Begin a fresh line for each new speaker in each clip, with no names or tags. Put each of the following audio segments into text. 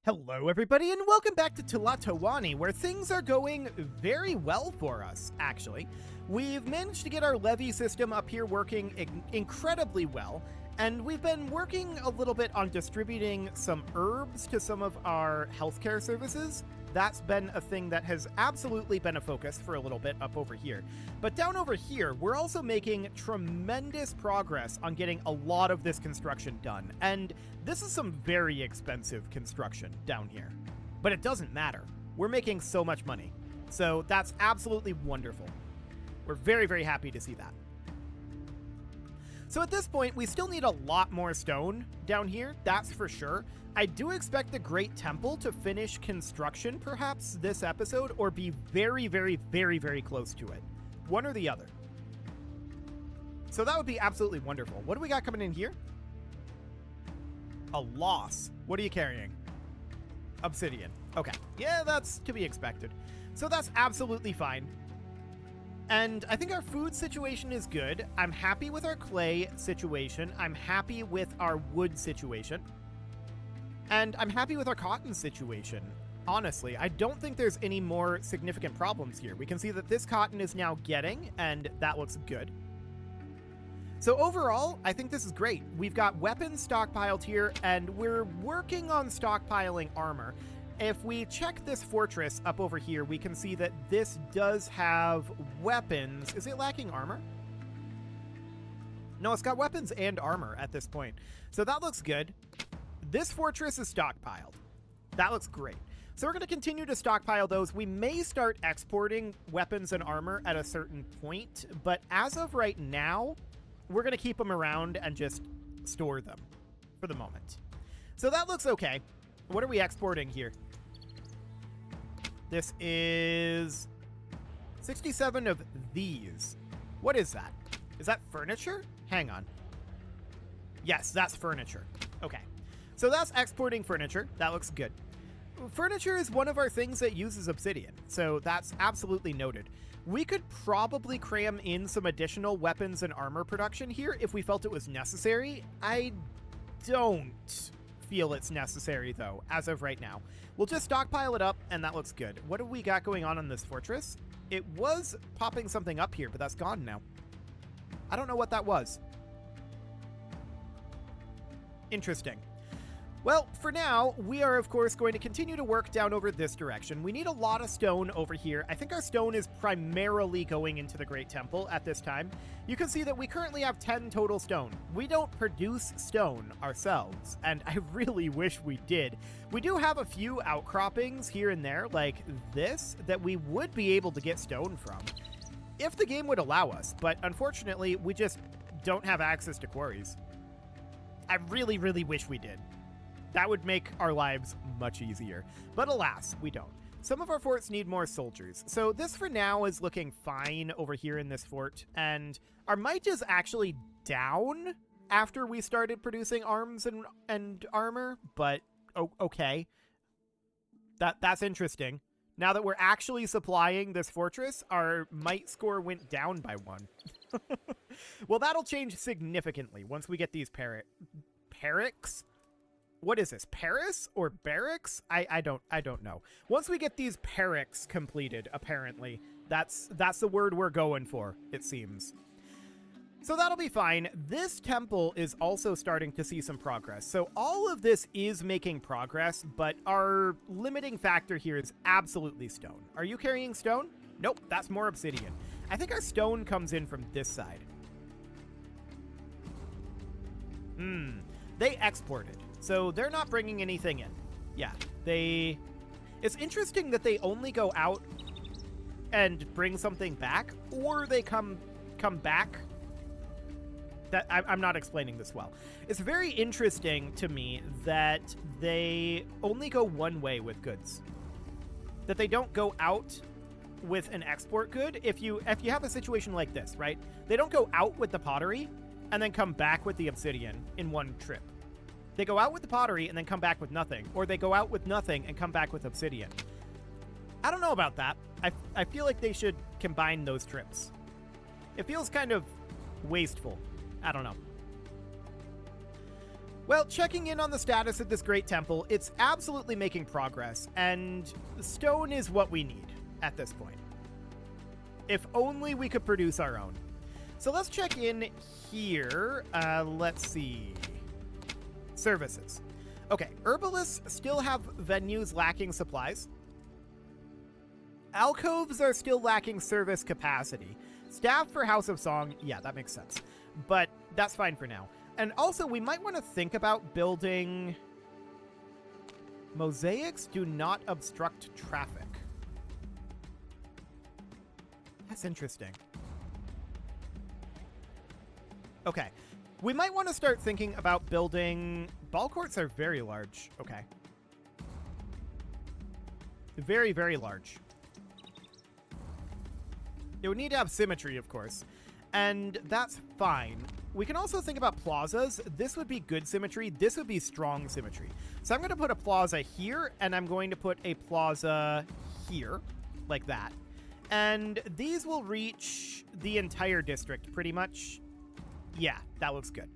Hello everybody and welcome back to Tlatoani, where things are going very well for us, actually. We've managed to get our levy system up here working incredibly well, and we've been working a little bit on distributing some herbs to some of our healthcare services. That's been a thing that has absolutely been a focus for a little bit up over here. But down over here, we're also making tremendous progress on getting a lot of this construction done. And this is some very expensive construction down here. But it doesn't matter. We're making so much money. So that's absolutely wonderful. We're very, very happy to see that. So at this point, we still need a lot more stone down here, that's for sure. I do expect the Great Temple to finish construction perhaps this episode, or be very, very, very, very close to it. One or the other. So that would be absolutely wonderful. What do we got coming in here? A loss. What are you carrying? Obsidian. Okay. Yeah, that's to be expected. So that's absolutely fine. And I think our food situation is good. I'm happy with our clay situation. I'm happy with our wood situation. And I'm happy with our cotton situation. Honestly, I don't think there's any more significant problems here. We can see that this cotton is now getting, and that looks good. So overall, I think this is great. We've got weapons stockpiled here, and we're working on stockpiling armor. If we check this fortress up over here, we can see that this does have weapons. Is it lacking armor? No, it's got weapons and armor at this point. So that looks good. This fortress is stockpiled. That looks great. So we're going to continue to stockpile those. We may start exporting weapons and armor at a certain point, but as of right now, we're going to keep them around and just store them for the moment. So that looks okay. What are we exporting here? This is 67 of these. What is that? Is that furniture? Hang on. Yes, that's furniture. Okay. So that's exporting furniture. That looks good. Furniture is one of our things that uses obsidian, so that's absolutely noted. We could probably cram in some additional weapons and armor production here if we felt it was necessary. I don't feel it's necessary, though, as of right now. We'll just stockpile it up, and that looks good. What do we got going on this fortress? It was popping something up here, but that's gone now. I don't know what that was. Interesting. Well, for now, we are, of course, going to continue to work down over this direction. We need a lot of stone over here. I think our stone is primarily going into the Great Temple at this time. You can see that we currently have 10 total stone. We don't produce stone ourselves, and I really wish we did. We do have a few outcroppings here and there, like this, that we would be able to get stone from, if the game would allow us, but unfortunately, we just don't have access to quarries. I really, really wish we did. That would make our lives much easier. But alas, we don't. Some of our forts need more soldiers. So this for now is looking fine over here in this fort. And our might is actually down after we started producing arms and armor. But okay. That's interesting. Now that we're actually supplying this fortress, our might score went down by 1. Well, that'll change significantly once we get these barracks. What is this, Paris or barracks? I don't know. Once we get these barracks completed, apparently, that's the word we're going for, it seems. So that'll be fine. This temple is also starting to see some progress. So all of this is making progress, but our limiting factor here is absolutely stone. Are you carrying stone? Nope, that's more obsidian. I think our stone comes in from this side. They exported. So they're not bringing anything in. Yeah, it's interesting that they only go out and bring something back, or they come back. I'm not explaining this well. It's very interesting to me that they only go one way with goods. That they don't go out with an export good. If you have a situation like this, right? They don't go out with the pottery and then come back with the obsidian in one trip. They go out with the pottery and then come back with nothing. Or they go out with nothing and come back with obsidian. I don't know about that. I feel like they should combine those trips. It feels kind of wasteful. I don't know. Well, checking in on the status of this great temple, it's absolutely making progress, and stone is what we need at this point. If only we could produce our own. So let's check in here. Let's see. Services. Okay, herbalists still have venues lacking supplies. Alcoves are still lacking service capacity. Staff for House of Song, yeah, that makes sense. But that's fine for now. And also, we might want to think about building... Mosaics do not obstruct traffic. That's interesting. Okay. We might want to start thinking about building... Ball courts are very large. Okay. Very, very large. It would need to have symmetry, of course. And that's fine. We can also think about plazas. This would be good symmetry. This would be strong symmetry. So I'm going to put a plaza here, and I'm going to put a plaza here, like that. And these will reach the entire district, pretty much. Yeah, that looks good.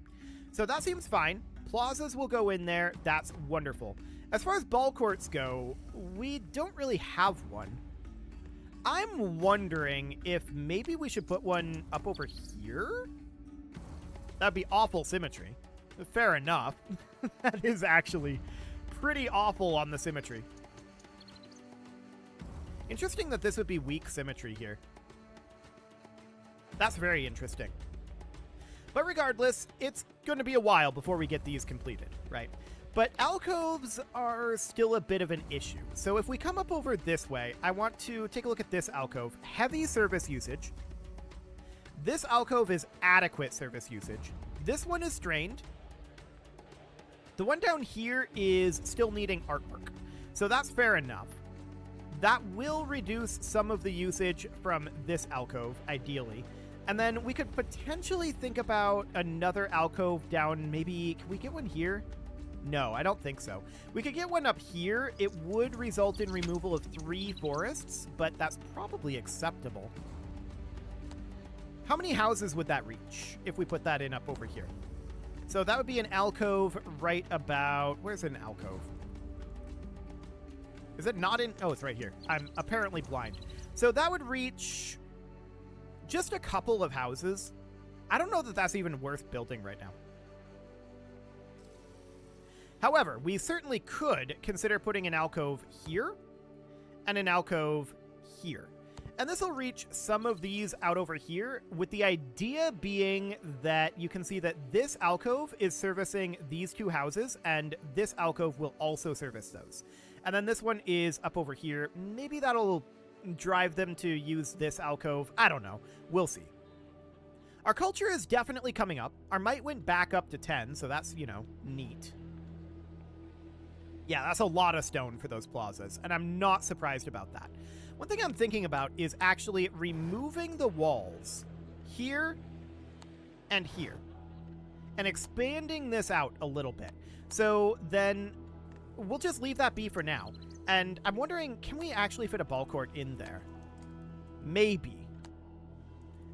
So that seems fine. Plazas will go in there. That's wonderful. As far as ball courts go, we don't really have one. I'm wondering if maybe we should put one up over here? That'd be awful symmetry. Fair enough. That is actually pretty awful on the symmetry. Interesting that this would be weak symmetry here. That's very interesting. But regardless, it's going to be a while before we get these completed, right? But alcoves are still a bit of an issue. So if we come up over this way, I want to take a look at this alcove. Heavy service usage. This alcove is adequate service usage. This one is strained. The one down here is still needing artwork. So that's fair enough. That will reduce some of the usage from this alcove, ideally. And then we could potentially think about another alcove down, maybe, can we get one here? No, I don't think so. We could get one up here. It would result in removal of 3 forests, but that's probably acceptable. How many houses would that reach if we put that in up over here? So that would be an alcove right about, where's an alcove? Is it not in, oh, it's right here. I'm apparently blind. So that would reach just a couple of houses. I don't know that that's even worth building right now. However, we certainly could consider putting an alcove here and an alcove here. And this will reach some of these out over here, with the idea being that you can see that this alcove is servicing these 2 houses, and this alcove will also service those. And then this one is up over here. Maybe that'll drive them to use this alcove. I don't know. We'll see. Our culture is definitely coming up. Our might went back up to 10, so that's, you know, neat. Yeah, that's a lot of stone for those plazas, and I'm not surprised about that. One thing I'm thinking about is actually removing the walls here and here and expanding this out a little bit. So then we'll just leave that be for now. And I'm wondering, can we actually fit a ball court in there? Maybe.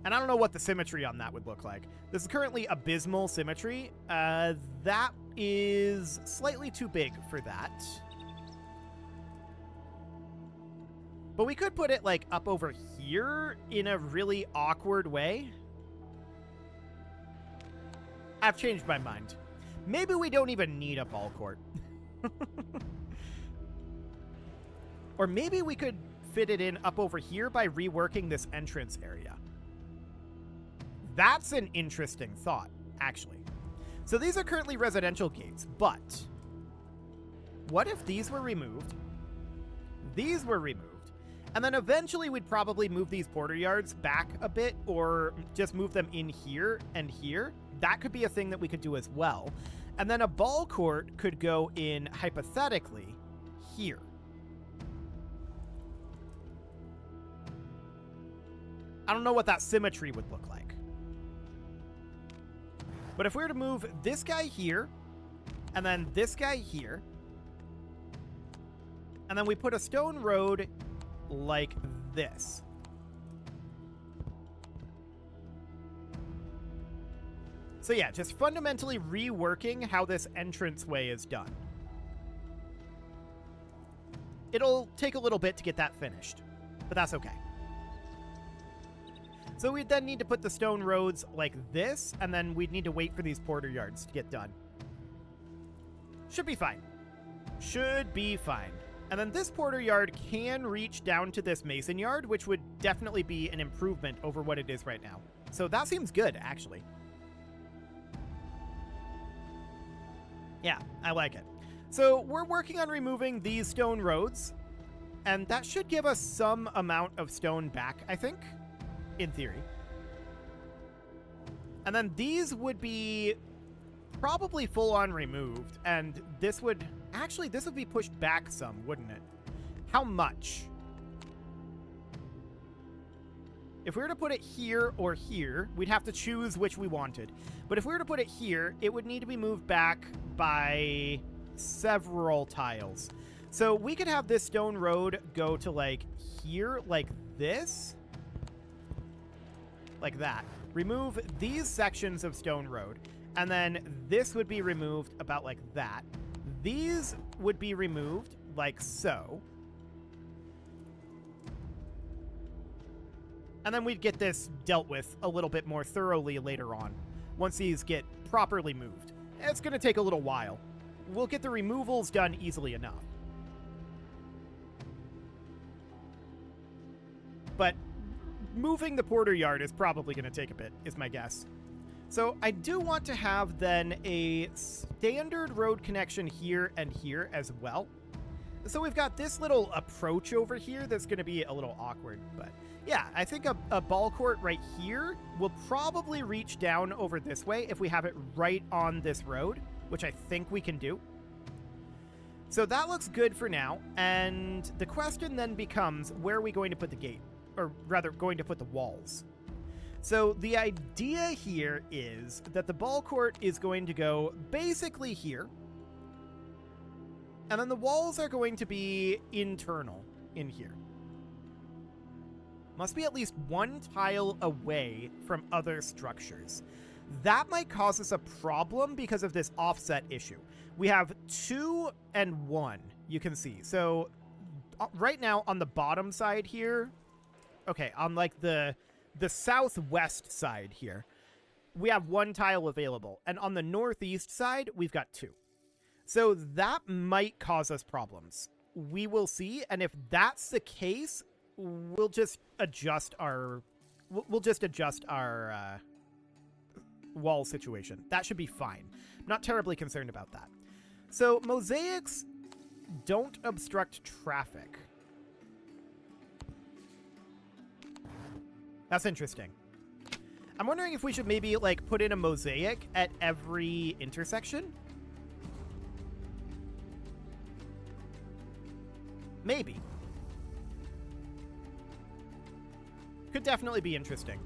And I don't know what the symmetry on that would look like. This is currently abysmal symmetry. That is slightly too big for that. But we could put it, like, up over here in a really awkward way. I've changed my mind. Maybe we don't even need a ball court. Or maybe we could fit it in up over here by reworking this entrance area. That's an interesting thought, actually. So these are currently residential gates, but what if these were removed? These were removed. And then eventually we'd probably move these porter yards back a bit, or just move them in here and here. That could be a thing that we could do as well. And then a ball court could go in, hypothetically, here. I don't know what that symmetry would look like. But if we were to move this guy here, and then this guy here, and then we put a stone road like this. So yeah, just fundamentally reworking how this entranceway is done. It'll take a little bit to get that finished, but that's okay. So we'd then need to put the stone roads like this, and then we'd need to wait for these porter yards to get done. Should be fine. Should be fine. And then this porter yard can reach down to this mason yard, which would definitely be an improvement over what it is right now. So that seems good, actually. Yeah, I like it. So we're working on removing these stone roads, and that should give us some amount of stone back, I think, in theory. And then these would be probably full-on removed, and this would... Actually, this would be pushed back some, wouldn't it? How much? If we were to put it here or here, we'd have to choose which we wanted. But if we were to put it here, it would need to be moved back by several tiles. So we could have this stone road go to, like, here, like this. Like that. Remove these sections of stone road. And then this would be removed about like that. These would be removed like so. And then we'd get this dealt with a little bit more thoroughly later on, once these get properly moved. It's going to take a little while. We'll get the removals done easily enough. But moving the porter yard is probably going to take a bit, is my guess. So I do want to have then a standard road connection here and here as well. So we've got this little approach over here that's going to be a little awkward. But yeah, I think a ball court right here will probably reach down over this way if we have it right on this road, which I think we can do. So that looks good for now. And the question then becomes, where are we going to put the gate? Or rather, going to put the walls. So the idea here is that the ball court is going to go basically here. And then the walls are going to be internal in here. Must be at least one tile away from other structures. That might cause us a problem because of this offset issue. We have 2 and 1, you can see. So right now on the bottom side here, okay, on like the southwest side here, we have 1 tile available. And on the northeast side, we've got 2. So that might cause us problems. We will see. And if that's the case, we'll just adjust our wall situation. That should be fine. I'm not terribly concerned about that. So mosaics don't obstruct traffic. That's interesting. I'm wondering if we should maybe like put in a mosaic at every intersection. Maybe. Could definitely be interesting.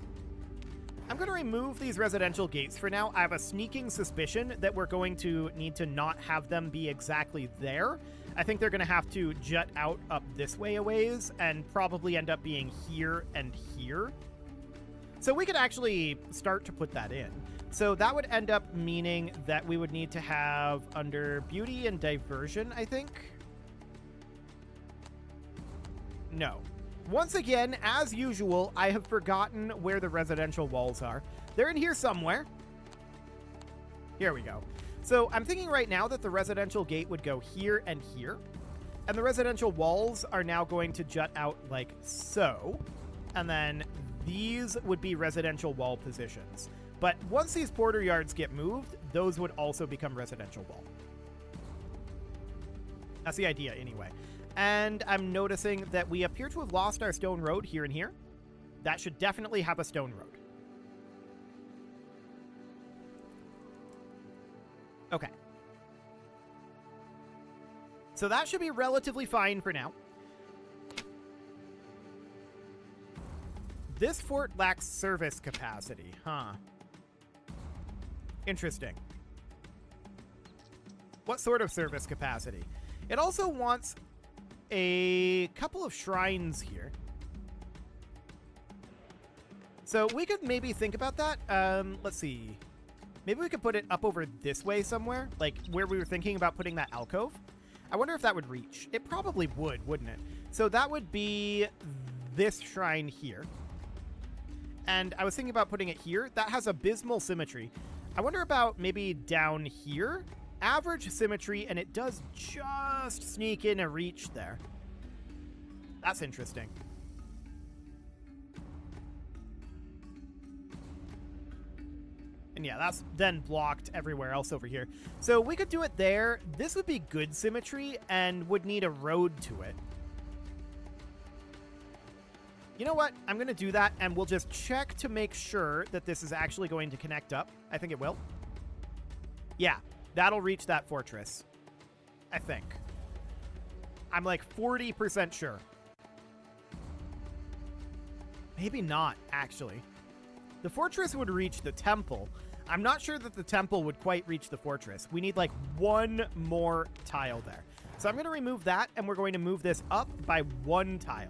I'm going to remove these residential gates for now. I have a sneaking suspicion that we're going to need to not have them be exactly there. I think they're going to have to jut out up this way a ways and probably end up being here and here. So we could actually start to put that in. So that would end up meaning that we would need to have under beauty and diversion, I think. No. Once again, as usual, I have forgotten where the residential walls are. They're in here somewhere. Here we go. So I'm thinking right now that the residential gate would go here and here. And the residential walls are now going to jut out like so. And then these would be residential wall positions. But once these porter yards get moved, those would also become residential wall. That's the idea anyway. And I'm noticing that we appear to have lost our stone road here and here. That should definitely have a stone road. Okay. So that should be relatively fine for now. This fort lacks service capacity, huh? Interesting. What sort of service capacity? It also wants a couple of shrines here. So we could maybe think about that. Let's see. Maybe we could put it up over this way somewhere, like where we were thinking about putting that alcove. I wonder if that would reach. It probably would, wouldn't it? So that would be this shrine here. And I was thinking about putting it here. That has abysmal symmetry. I wonder about maybe down here. Average symmetry, and it does just sneak in a reach there. That's interesting. And yeah, that's then blocked everywhere else over here. So we could do it there. This would be good symmetry and would need a road to it. You know what? I'm going to do that, and we'll just check to make sure that this is actually going to connect up. I think it will. Yeah, that'll reach that fortress. I think. I'm like 40% sure. Maybe not, actually. The fortress would reach the temple. I'm not sure that the temple would quite reach the fortress. We need like one more tile there. So I'm going to remove that, and we're going to move this up by one tile.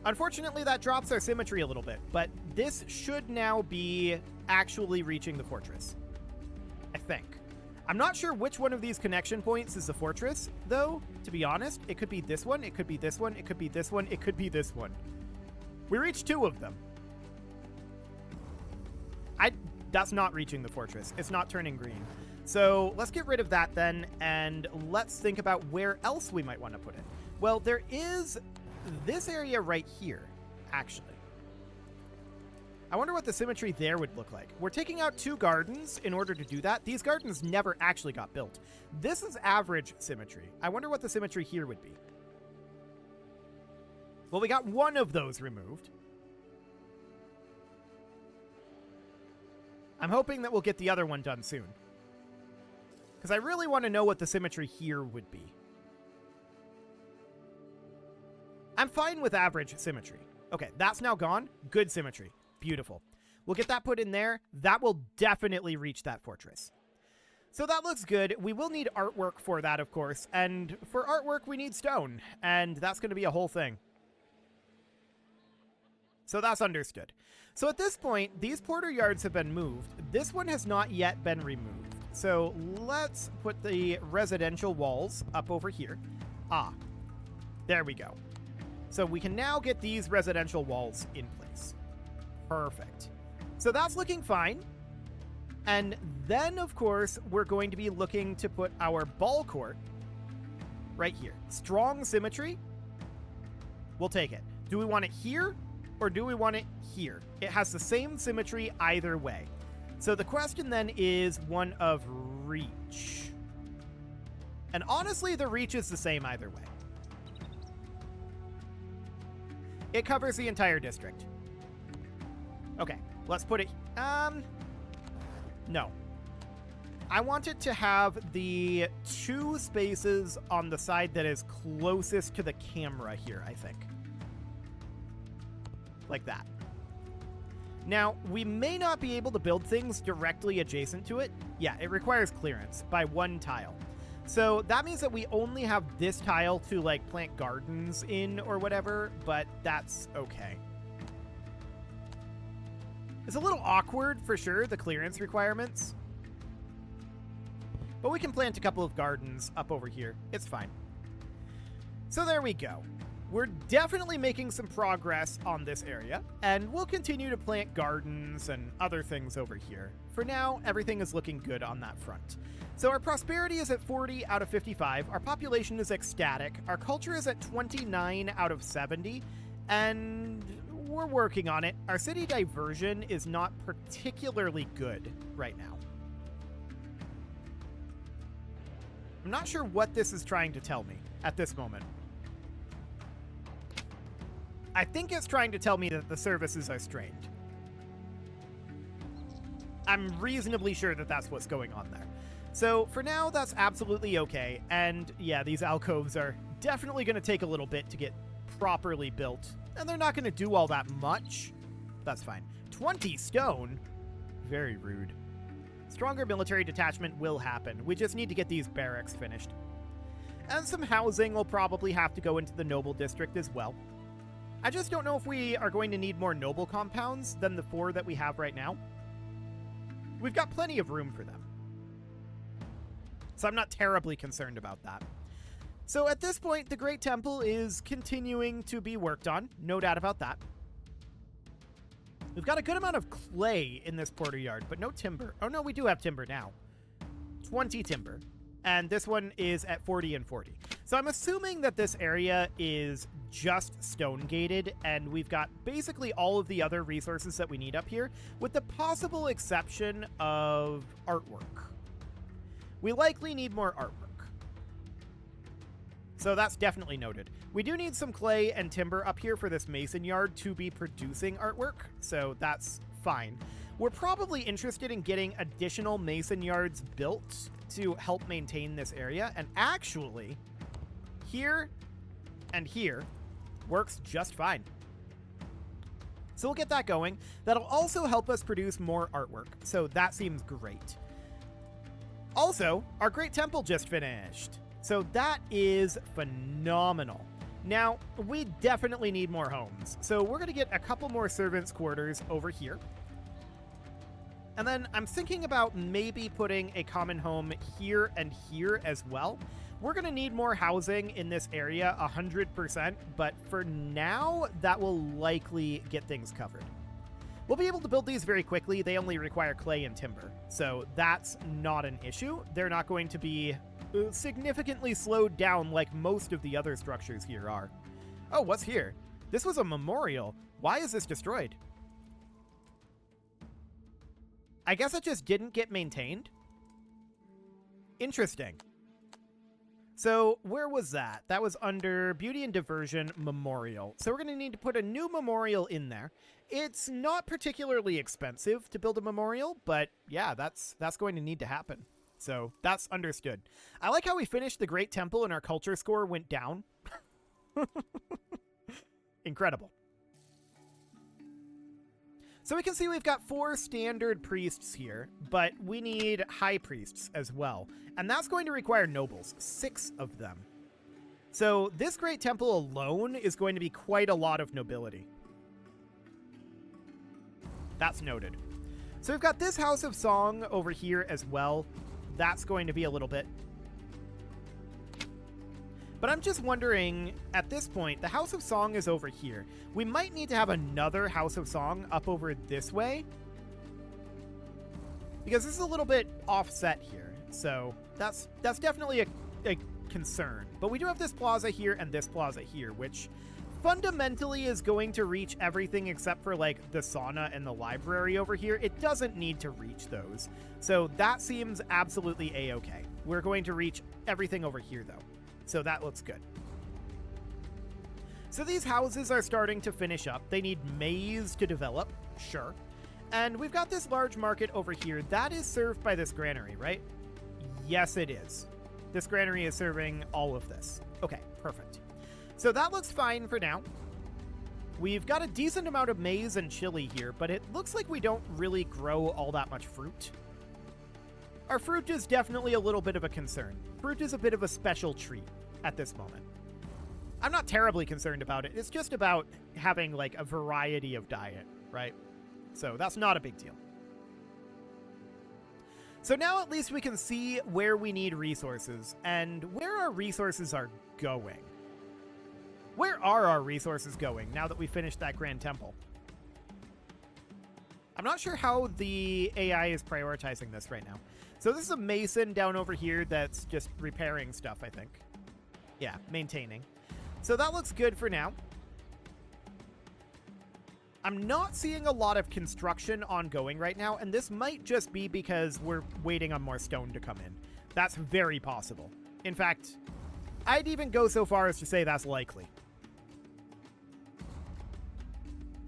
Unfortunately, that drops our symmetry a little bit, but this should now be actually reaching the fortress. I think. I'm not sure which one of these connection points is the fortress, though, to be honest. It could be this one, it could be this one, it could be this one, it could be this one. We reached two of them. That's not reaching the fortress. It's not turning green. So let's get rid of that then, and let's think about where else we might want to put it. Well, there is this area right here, actually. I wonder what the symmetry there would look like. We're taking out two gardens in order to do that. These gardens never actually got built. This is average symmetry. I wonder what the symmetry here would be. Well, we got one of those removed. I'm hoping that we'll get the other one done soon, because I really want to know what the symmetry here would be. I'm fine with average symmetry. Okay, that's now gone. Good symmetry. Beautiful. We'll get that put in there. That will definitely reach that fortress. So that looks good. We will need artwork for that, of course. And for artwork, we need stone. And that's going to be a whole thing. So that's understood. So at this point, these porter yards have been moved. This one has not yet been removed. So let's put the residential walls up over here. Ah, there we go. So we can now get these residential walls in place. Perfect. So that's looking fine. And then, of course, we're going to be looking to put our ball court right here. Strong symmetry. We'll take it. Do we want it here or do we want it here? It has the same symmetry either way. So the question then is one of reach. And honestly, the reach is the same either way. It covers the entire district. Okay, let's put it... No. I want it to have the two spaces on the side that is closest to the camera here, I think. Like that. Now, we may not be able to build things directly adjacent to it. Yeah, it requires clearance by one tile. So that means that we only have this tile to like plant gardens in or whatever, but that's okay. It's a little awkward for sure, the clearance requirements. But we can plant a couple of gardens up over here. It's fine. So there we go. We're definitely making some progress on this area, and we'll continue to plant gardens and other things over here. For now, everything is looking good on that front. So our prosperity is at 40 out of 55, our population is ecstatic, our culture is at 29 out of 70, and we're working on it. Our city diversion is not particularly good right now. I'm not sure what this is trying to tell me at this moment. I think it's trying to tell me that the services are strained. I'm reasonably sure that that's what's going on there. So for now, that's absolutely okay. And yeah, these alcoves are definitely going to take a little bit to get properly built. And they're not going to do all that much. That's fine. 20 stone? Very rude. Stronger military detachment will happen. We just need to get these barracks finished. And some housing will probably have to go into the noble district as well. I just don't know if we are going to need more noble compounds than the 4 that we have right now. We've got plenty of room for them. So I'm not terribly concerned about that. So at this point, the Great Temple is continuing to be worked on. No doubt about that. We've got a good amount of clay in this porter yard, but no timber. Oh, no, we do have timber now. 20 timber. And this one is at 40 and 40. So I'm assuming that this area is just stone gated, and we've got basically all of the other resources that we need up here, with the possible exception of artwork. We likely need more artwork. So that's definitely noted. We do need some clay and timber up here for this mason yard to be producing artwork, so that's fine. We're probably interested in getting additional mason yards built to help maintain this area, and actually, here and here works just fine. So we'll get that going. That'll also help us produce more artwork, so that seems great. Also, our Great Temple just finished, so that is phenomenal. Now, we definitely need more homes, so we're going to get a couple more servants' quarters over here. And then I'm thinking about maybe putting a common home here and here as well. We're going to need more housing in this area 100%, but for now, that will likely get things covered. We'll be able to build these very quickly. They only require clay and timber, so that's not an issue. They're not going to be significantly slowed down like most of the other structures here are. Oh, what's here? This was a memorial. Why is this destroyed? I guess it just didn't get maintained. Interesting. So where was that? That was under Beauty and Diversion Memorial. So we're going to need to put a new memorial in there. It's not particularly expensive to build a memorial, but yeah, that's going to need to happen. So that's understood. I like how we finished the Great Temple and our culture score went down. Incredible. So we can see we've got 4 standard priests here, but we need high priests as well. And that's going to require nobles, 6 of them. So this Great Temple alone is going to be quite a lot of nobility. That's noted. So we've got this House of Song over here as well. That's going to be a little bit. But I'm just wondering, at this point, the House of Song is over here. We might need to have another House of Song up over this way, because this is a little bit offset here. So that's definitely a concern. But we do have this plaza here and this plaza here, which fundamentally is going to reach everything except for like the sauna and the library over here. It doesn't need to reach those. So that seems absolutely a-okay. We're going to reach everything over here though. So that looks good. So these houses are starting to finish up. They need maize to develop, sure. And we've got this large market over here. That is served by this granary, right? Yes, it is. This granary is serving all of this. Okay, perfect. So that looks fine for now. We've got a decent amount of maize and chili here, but it looks like we don't really grow all that much fruit. Our fruit is definitely a little bit of a concern. Fruit is a bit of a special treat at this moment. I'm not terribly concerned about it. It's just about having like a variety of diet, right? So that's not a big deal. So now at least we can see where we need resources and where our resources are going. Where are our resources going now that we finished that Grand Temple? I'm not sure how the AI is prioritizing this right now. So this is a mason down over here that's just repairing stuff, I think. Yeah, maintaining. So that looks good for now. I'm not seeing a lot of construction ongoing right now, and this might just be because we're waiting on more stone to come in. That's very possible. In fact, I'd even go so far as to say that's likely.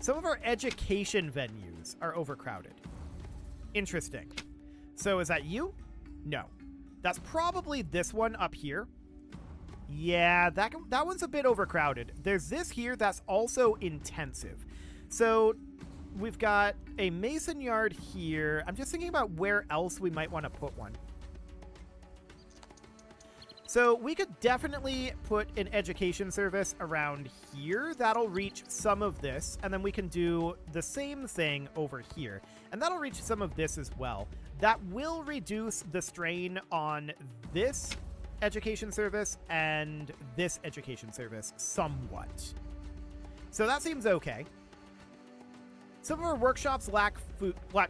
Some of our education venues are overcrowded. Interesting. So is that you? No. That's probably this one up here. Yeah, that one's a bit overcrowded. There's this here that's also intensive. So we've got a mason yard here. I'm just thinking about where else we might want to put one. So we could definitely put an education service around here. That'll reach some of this, and then we can do the same thing over here. And that'll reach some of this as well. That will reduce the strain on this education service and this education service somewhat. So that seems okay. Some of our workshops lack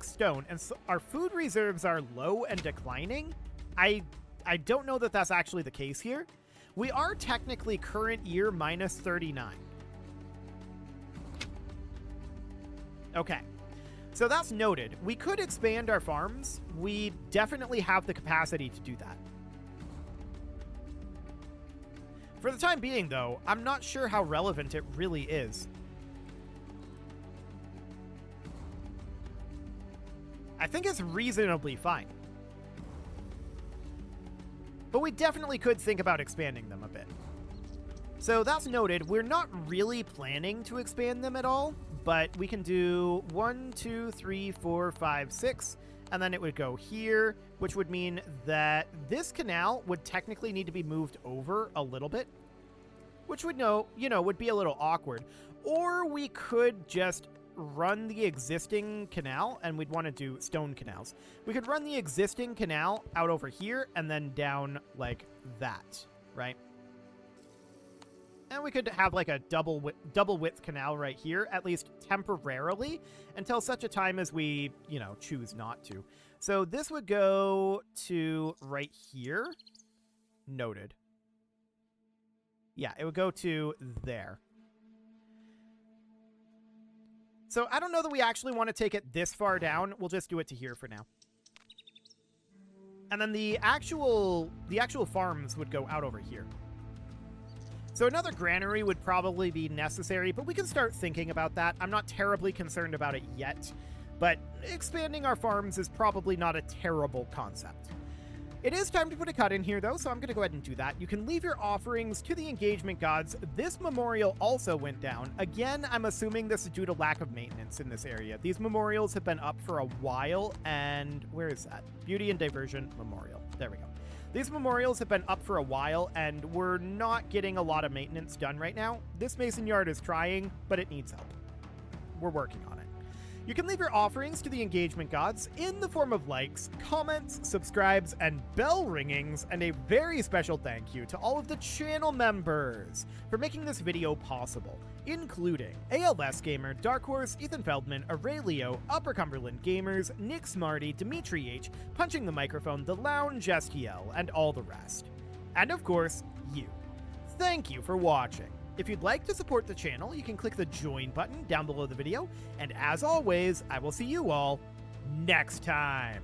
stone, and so our food reserves are low and declining. I don't know that that's actually the case here. We are technically current year minus 39. Okay, so that's noted. We could expand our farms. We definitely have the capacity to do that. For the time being, though, I'm not sure how relevant it really is. I think it's reasonably fine. But we definitely could think about expanding them a bit. So that's noted. We're not really planning to expand them at all, but we can do 1, 2, 3, 4, 5, 6, and then it would go here, which would mean that this canal would technically need to be moved over a little bit, which would would be a little awkward. Or we could just run the existing canal, and we'd want to do stone canals. We could run the existing canal out over here and then down like that, right? And we could have like a double width canal right here, at least temporarily, until such a time as we, choose not to. So this would go to right here. Noted. Yeah, it would go to there. So I don't know that we actually want to take it this far down. We'll just do it to here for now. And then the actual farms would go out over here. So another granary would probably be necessary, but we can start thinking about that. I'm not terribly concerned about it yet, but expanding our farms is probably not a terrible concept. It is time to put a cut in here, though, so I'm going to go ahead and do that. You can leave your offerings to the engagement gods. This memorial also went down. Again, I'm assuming this is due to lack of maintenance in this area. These memorials have been up for a while, and where is that? Beauty and Diversion Memorial. There we go. These memorials have been up for a while, and we're not getting a lot of maintenance done right now. This mason yard is trying, but it needs help. We're working on it. You can leave your offerings to the engagement gods in the form of likes, comments, subscribes, and bell ringings, and a very special thank you to all of the channel members for making this video possible, including ALS Gamer, Dark Horse, Ethan Feldman, Aurelio, Upper Cumberland Gamers, Nick Smarty, Dimitri H, Punching the Microphone, The Lounge STL, and all the rest. And of course, you. Thank you for watching. If you'd like to support the channel, you can click the join button down below the video, and as always, I will see you all next time.